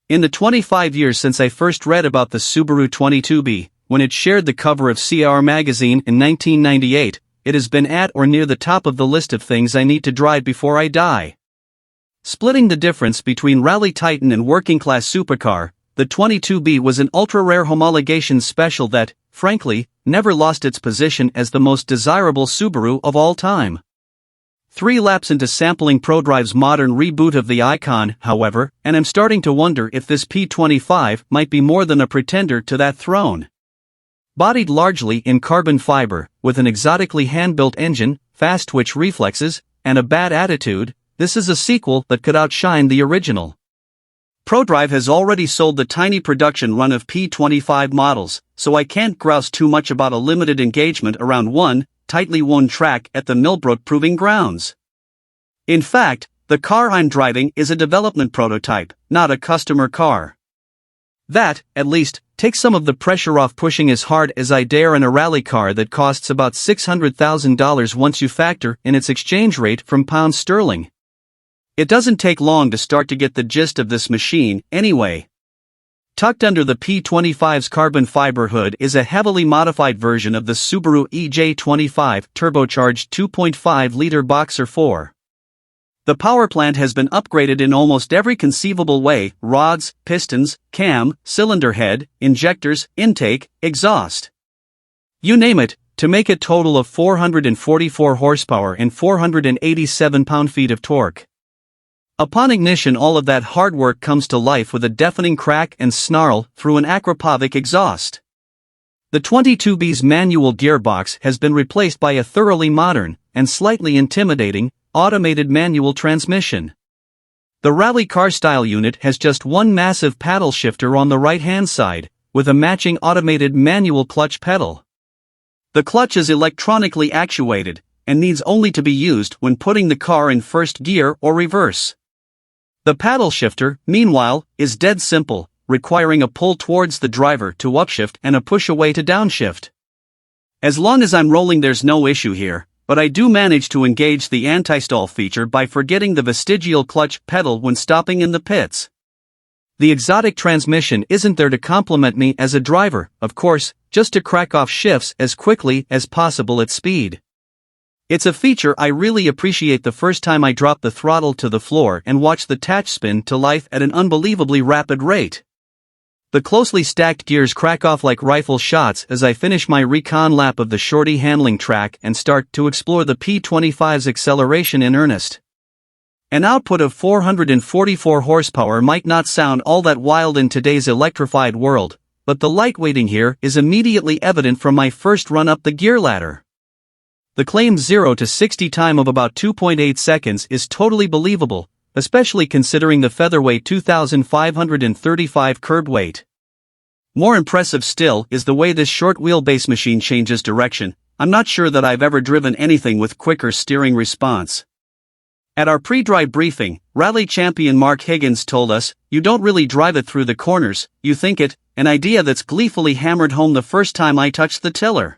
In the 25 years since I first read about the Subaru 22B, when it shared the cover of CR magazine in 1998, it has been at or near the top of the list of things I need to drive before I die. Splitting the difference between Rally Titan and working-class supercar, the 22B was an ultra-rare homologation special that, frankly, never lost its position as the most desirable Subaru of all time. 3 laps into sampling Prodrive's modern reboot of the icon, however, and I'm starting to wonder if this P25 might be more than a pretender to that throne. Bodied largely in carbon fiber, with an exotically hand-built engine, fast twitch reflexes, and a bad attitude, this is a sequel that could outshine the original. Prodrive has already sold the tiny production run of P25 models, so I can't grouse too much about a limited engagement around one tightly wound track at the Millbrook Proving Grounds. In fact, the car I'm driving is a development prototype, not a customer car. That, at least, takes some of the pressure off pushing as hard as I dare in a rally car that costs about $600,000 once you factor in its exchange rate from pounds sterling. It doesn't take long to start to get the gist of this machine, anyway. Tucked under the P25's carbon fiber hood is a heavily modified version of the Subaru EJ25 turbocharged 2.5-liter Boxer 4. The power plant has been upgraded in almost every conceivable way: rods, pistons, cam, cylinder head, injectors, intake, exhaust. You name it, to make a total of 444 horsepower and 487 pound-feet of torque. Upon ignition, all of that hard work comes to life with a deafening crack and snarl through an Akrapovic exhaust. The 22B's manual gearbox has been replaced by a thoroughly modern, and slightly intimidating, automated manual transmission. The rally car style unit has just one massive paddle shifter on the right-hand side, with a matching automated manual clutch pedal. The clutch is electronically actuated, and needs only to be used when putting the car in first gear or reverse. The paddle shifter, meanwhile, is dead simple, requiring a pull towards the driver to upshift and a push away to downshift. As long as I'm rolling, there's no issue here, but I do manage to engage the anti-stall feature by forgetting the vestigial clutch pedal when stopping in the pits. The exotic transmission isn't there to compliment me as a driver, of course, just to crack off shifts as quickly as possible at speed. It's a feature I really appreciate the first time I drop the throttle to the floor and watch the touch spin to life at an unbelievably rapid rate. The closely stacked gears crack off like rifle shots as I finish my recon lap of the shorty handling track and start to explore the P25's acceleration in earnest. An output of 444 horsepower might not sound all that wild in today's electrified world, but the lightweighting here is immediately evident from my first run up the gear ladder. The claimed 0 to 60 time of about 2.8 seconds is totally believable, especially considering the featherweight 2,535 curb weight. More impressive still is the way this short wheelbase machine changes direction. I'm not sure that I've ever driven anything with quicker steering response. At our pre-drive briefing, rally champion Mark Higgins told us, "You don't really drive it through the corners, you think it," an idea that's gleefully hammered home the first time I touched the tiller.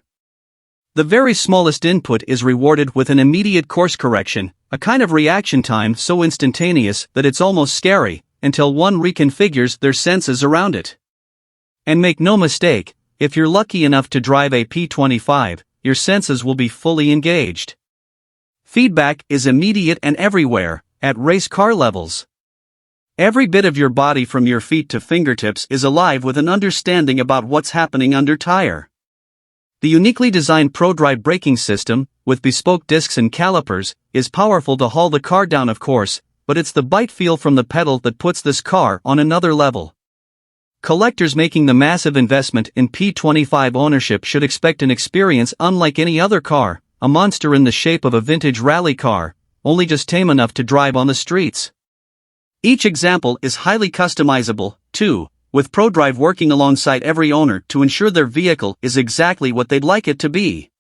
The very smallest input is rewarded with an immediate course correction, a kind of reaction time so instantaneous that it's almost scary, until one reconfigures their senses around it. And make no mistake, if you're lucky enough to drive a P25, your senses will be fully engaged. Feedback is immediate and everywhere, at race car levels. Every bit of your body from your feet to fingertips is alive with an understanding about what's happening under tire. The uniquely designed Prodrive braking system, with bespoke discs and calipers, is powerful to haul the car down, of course, but it's the bite feel from the pedal that puts this car on another level. Collectors making the massive investment in P25 ownership should expect an experience unlike any other car, a monster in the shape of a vintage rally car, only just tame enough to drive on the streets. Each example is highly customizable, too, with Prodrive working alongside every owner to ensure their vehicle is exactly what they'd like it to be.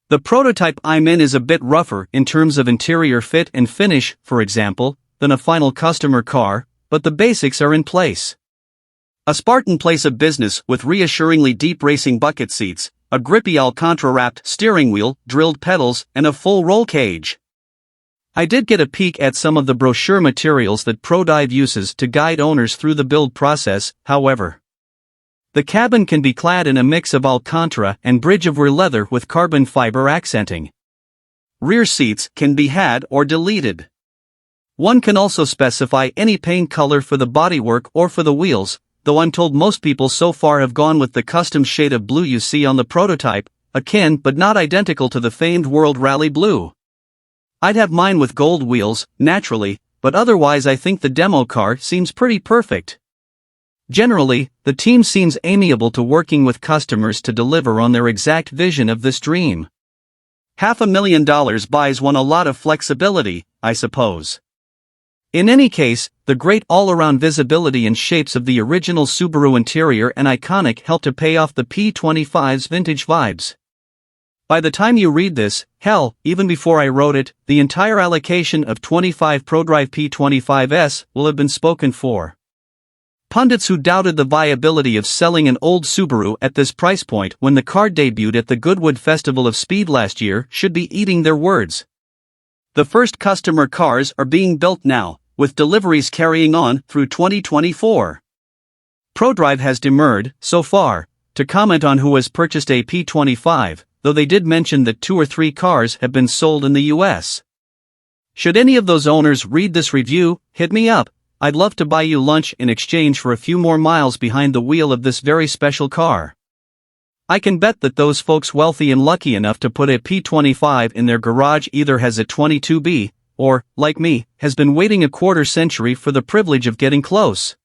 The prototype I'm in is a bit rougher in terms of interior fit and finish, for example, than a final customer car, but the basics are in place. A Spartan place of business with reassuringly deep racing bucket seats, a grippy Alcantara-wrapped steering wheel, drilled pedals, and a full roll cage. I did get a peek at some of the brochure materials that Prodrive uses to guide owners through the build process, however. The cabin can be clad in a mix of Alcantara and bridge of rear leather with carbon fiber accenting. Rear seats can be had or deleted. One can also specify any paint color for the bodywork or for the wheels, though I'm told most people so far have gone with the custom shade of blue you see on the prototype, akin but not identical to the famed World Rally Blue. I'd have mine with gold wheels, naturally, but otherwise I think the demo car seems pretty perfect. Generally, the team seems amiable to working with customers to deliver on their exact vision of this dream. $500,000 buys one a lot of flexibility, I suppose. In any case, the great all-around visibility and shapes of the original Subaru interior and iconic help to pay off the P25's vintage vibes. By the time you read this, hell, even before I wrote it, the entire allocation of 25 Prodrive P25s will have been spoken for. Pundits who doubted the viability of selling an old Subaru at this price point when the car debuted at the Goodwood Festival of Speed last year should be eating their words. The first customer cars are being built now, with deliveries carrying on through 2024. Prodrive has demurred, so far, to comment on who has purchased a P25, though they did mention that 2 or 3 cars have been sold in the US. Should any of those owners read this review, hit me up. I'd love to buy you lunch in exchange for a few more miles behind the wheel of this very special car. I can bet that those folks wealthy and lucky enough to put a P25 in their garage either has a 22B, or, like me, has been waiting a quarter century for the privilege of getting close.